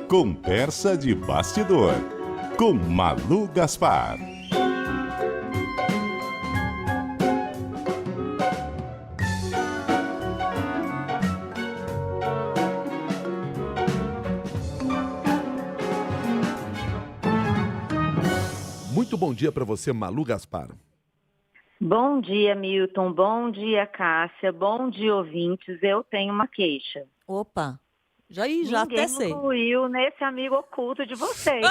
Conversa de Bastidor, com Malu Gaspar. Muito bom dia para você, Malu Gaspar. Bom dia, Milton. Bom dia, Cássia. Bom dia, ouvintes. Eu tenho uma queixa. Opa, já até Ninguém sei. incluiu nesse amigo oculto de vocês.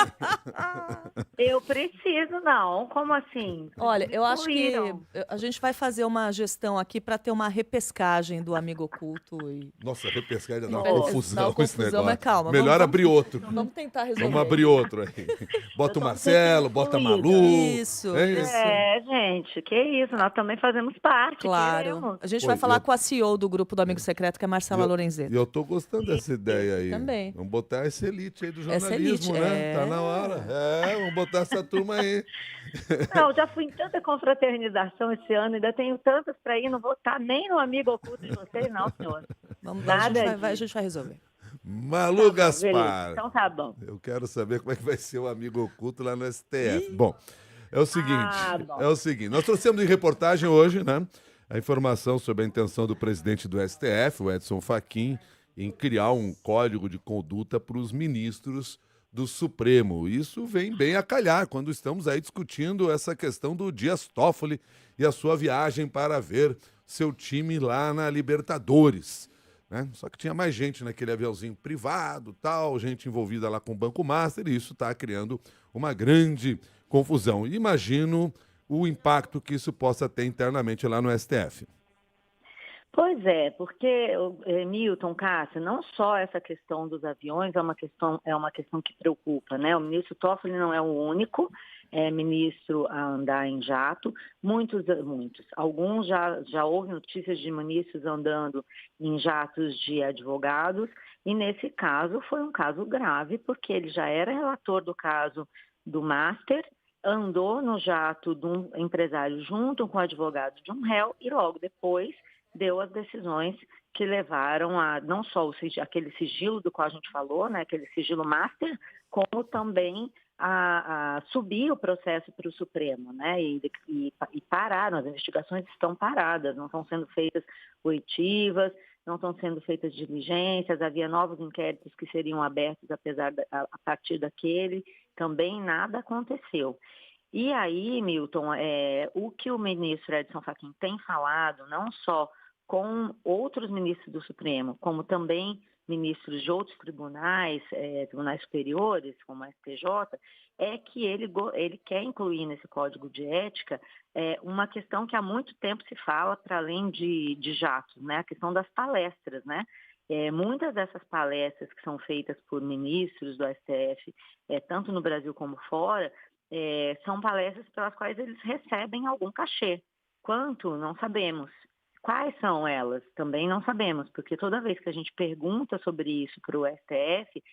Eu preciso, não. Como assim? Olha, eu acho que Incluíram. a gente vai fazer uma gestão aqui para ter uma repescagem do amigo oculto. Nossa, repescar já dá uma Dá uma confusão esse confusão, negócio. mas calma, Melhor vamos- abrir outro. Vamos tentar resolver. Vamos abrir outro aí. Bota o Marcelo, bota a Malu. Isso, hein? isso. Gente, que isso. Nós também fazemos parte. Claro. Queremos. A gente Pô, vai falar eu- com a CEO do grupo do Amigo Secreto, que é a Marcela E Lorenzetti. eu tô gostando dessa ideia aí. Também. Vamos botar essa elite aí do Essa jornalismo, elite, né? é. Tá na hora. Vamos botar essa turma aí. Não, já fui em tanta confraternização esse ano, ainda tenho tantas para ir, não vou estar nem no amigo oculto de vocês, não, senhor. Vamos, Nada a disso. gente vai resolver. Malu Beleza, Gaspar. então tá bom. Eu quero saber como é que vai ser o amigo oculto lá no STF. Bom, é o seguinte, bom. nós trouxemos em reportagem hoje, né, a informação sobre a intenção do presidente do STF, o Edson Fachin, em criar um código de conduta para os ministros do Supremo. Isso vem bem a calhar quando estamos aí discutindo essa questão do Dias Toffoli e a sua viagem para ver seu time lá na Libertadores, né? Só que tinha mais gente naquele aviãozinho privado, tal, gente envolvida lá com o Banco Master, e isso está criando uma grande confusão. Imagino o impacto que isso possa ter internamente lá no STF. Pois é, porque, Milton, Cássia, não só essa questão dos aviões é uma questão que preocupa, né? O ministro Toffoli não é o único ministro a andar em jato, muitos, alguns já houve notícias de ministros andando em jatos de advogados, e nesse caso foi um caso grave, porque ele já era relator do caso do Master, andou no jato de um empresário junto com o advogado de um réu, e logo depois deu as decisões que levaram a não só aquele sigilo do qual a gente falou, né, aquele sigilo master, como também a subir o processo para o Supremo, né, e pararam, as investigações estão paradas, não estão sendo feitas oitivas, não estão sendo feitas diligências, havia novos inquéritos que seriam abertos a partir daquele, também nada aconteceu. E aí, Milton, o que o ministro Edson Fachin tem falado, não só com outros ministros do Supremo, como também ministros de outros tribunais, tribunais superiores, como a STJ, é que ele quer incluir nesse código de ética uma questão que há muito tempo se fala para além de jatos, né? A questão das palestras, né? Muitas dessas palestras que são feitas por ministros do STF, tanto no Brasil como fora, são palestras pelas quais eles recebem algum cachê. Quanto? Não sabemos. Quais são elas? Também não sabemos, porque toda vez que a gente pergunta sobre isso para o STF,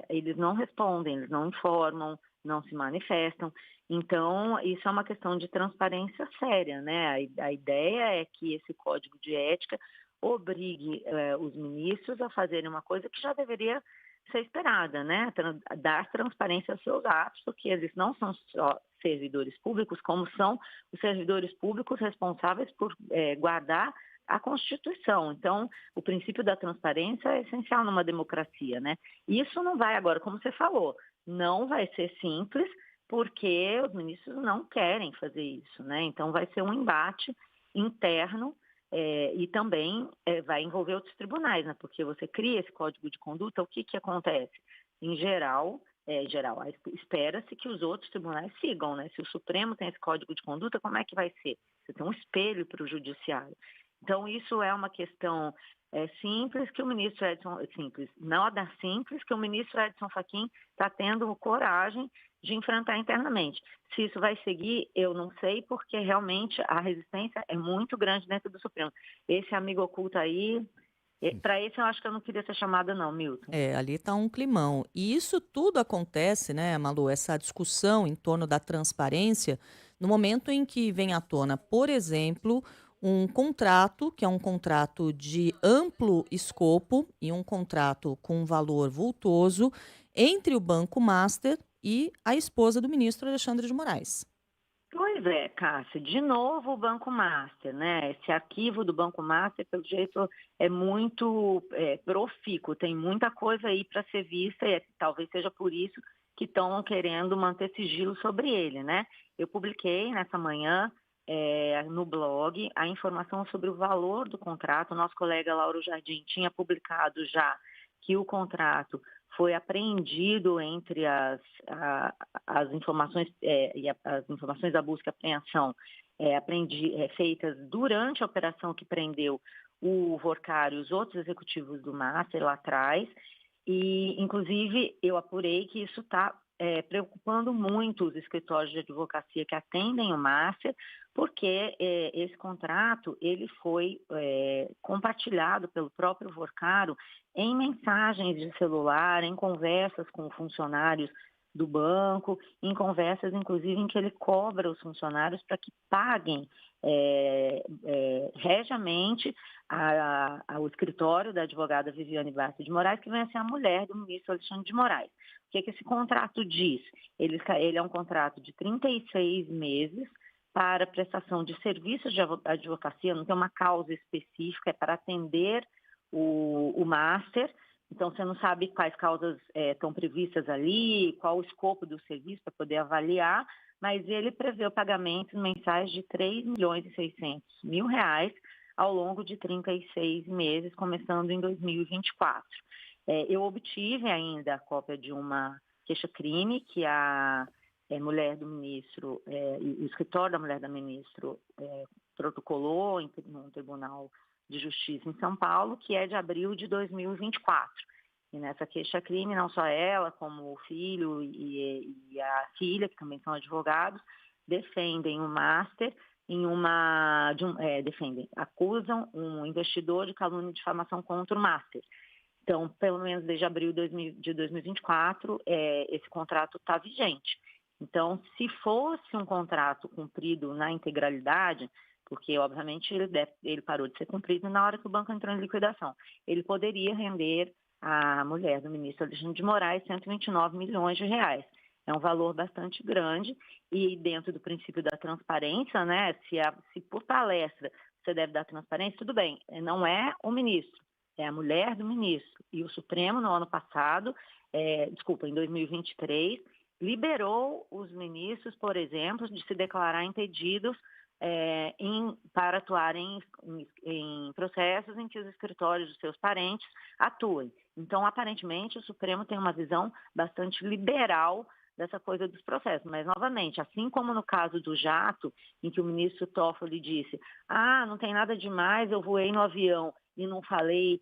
eles não respondem, eles não informam, não se manifestam. Então, isso é uma questão de transparência séria, né? A ideia é que esse código de ética obrigue os ministros a fazerem uma coisa que já deveria ser esperada, né? Dar transparência aos seus atos, porque eles não são só servidores públicos, como são os servidores públicos responsáveis por guardar a Constituição. Então, o princípio da transparência é essencial numa democracia, né? Isso não vai agora, como você falou, não vai ser simples, porque os ministros não querem fazer isso, né? Então, vai ser um embate interno e também vai envolver outros tribunais, né? Porque você cria esse código de conduta, o que acontece? Em geral, espera-se que os outros tribunais sigam, né? Se o Supremo tem esse código de conduta, como é que vai ser? Você tem um espelho para o judiciário. Então, isso é uma questão simples que o ministro Edson... Simples, nada simples que o ministro Edson Fachin está tendo coragem de enfrentar internamente. Se isso vai seguir, eu não sei, porque realmente a resistência é muito grande dentro do Supremo. Esse amigo oculto aí, para esse eu acho que eu não queria ser chamada não, Milton. Ali está um climão. E isso tudo acontece, né, Malu, essa discussão em torno da transparência, no momento em que vem à tona, por exemplo, um contrato, que é um contrato de amplo escopo e um contrato com valor vultoso entre o Banco Master e a esposa do ministro Alexandre de Moraes. Pois é, Cássia, de novo o Banco Master, né? Esse arquivo do Banco Master, pelo jeito, é muito profícuo, tem muita coisa aí para ser vista e talvez seja por isso que estão querendo manter sigilo sobre ele, né? Eu publiquei nessa manhã no blog a informação sobre o valor do contrato. O nosso colega Lauro Jardim tinha publicado já que o contrato foi apreendido entre as informações as informações da busca e apreensão feitas durante a operação que prendeu o Worcário e os outros executivos do Master lá atrás. E, inclusive, eu apurei que isso está preocupando muito os escritórios de advocacia que atendem o Master, porque esse contrato ele foi compartilhado pelo próprio Worcário em mensagens de celular, em conversas com funcionários do banco, em conversas, inclusive, em que ele cobra os funcionários para que paguem regiamente ao escritório da advogada Viviane Bastos de Moraes, que vem a ser a mulher do ministro Alexandre de Moraes. O que esse contrato diz? Ele é um contrato de 36 meses para prestação de serviços de advocacia, não tem uma causa específica, é para atender o Master. Então, você não sabe quais causas estão previstas ali, qual o escopo do serviço para poder avaliar, mas ele prevê o pagamento mensais de R$3.600.000 ao longo de 36 meses, começando em 2024. Eu obtive ainda a cópia de uma queixa-crime que a mulher do ministro, o escritório da mulher da ministro protocolou no Tribunal de Justiça em São Paulo, que é de abril de 2024. E nessa queixa-crime, não só ela, como o filho e a filha, que também são advogados, defendem o Master acusam um investidor de calúnia e difamação contra o Master. Então, pelo menos desde abril de 2024, esse contrato está vigente. Então, se fosse um contrato cumprido na integralidade, porque, obviamente, ele parou de ser cumprido na hora que o banco entrou em liquidação, ele poderia render à mulher do ministro Alexandre de Moraes R$129 milhões. É um valor bastante grande e dentro do princípio da transparência, né? Se por palestra você deve dar transparência, tudo bem, não é o ministro, é a mulher do ministro. E o Supremo, no ano passado, em 2023, liberou os ministros, por exemplo, de se declarar impedidos para atuarem em processos em que os escritórios dos seus parentes atuem. Então, aparentemente, o Supremo tem uma visão bastante liberal dessa coisa dos processos. Mas, novamente, assim como no caso do jato, em que o ministro Toffoli disse: não tem nada demais, eu voei no avião e não falei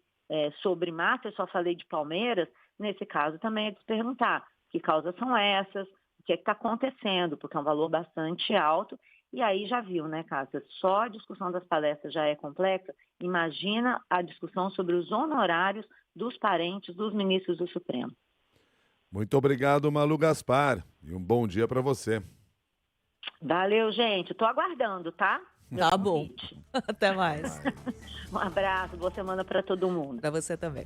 sobre Master, só falei de Palmeiras, nesse caso também é de se perguntar que causas são essas, o que está acontecendo, porque é um valor bastante alto. E aí já viu, né, Cássia? Só a discussão das palestras já é complexa. Imagina a discussão sobre os honorários dos parentes dos ministros do Supremo. Muito obrigado, Malu Gaspar. E um bom dia para você. Valeu, gente. Estou aguardando, tá? Tá bom. Até mais. Um abraço, boa semana para todo mundo. Para você também.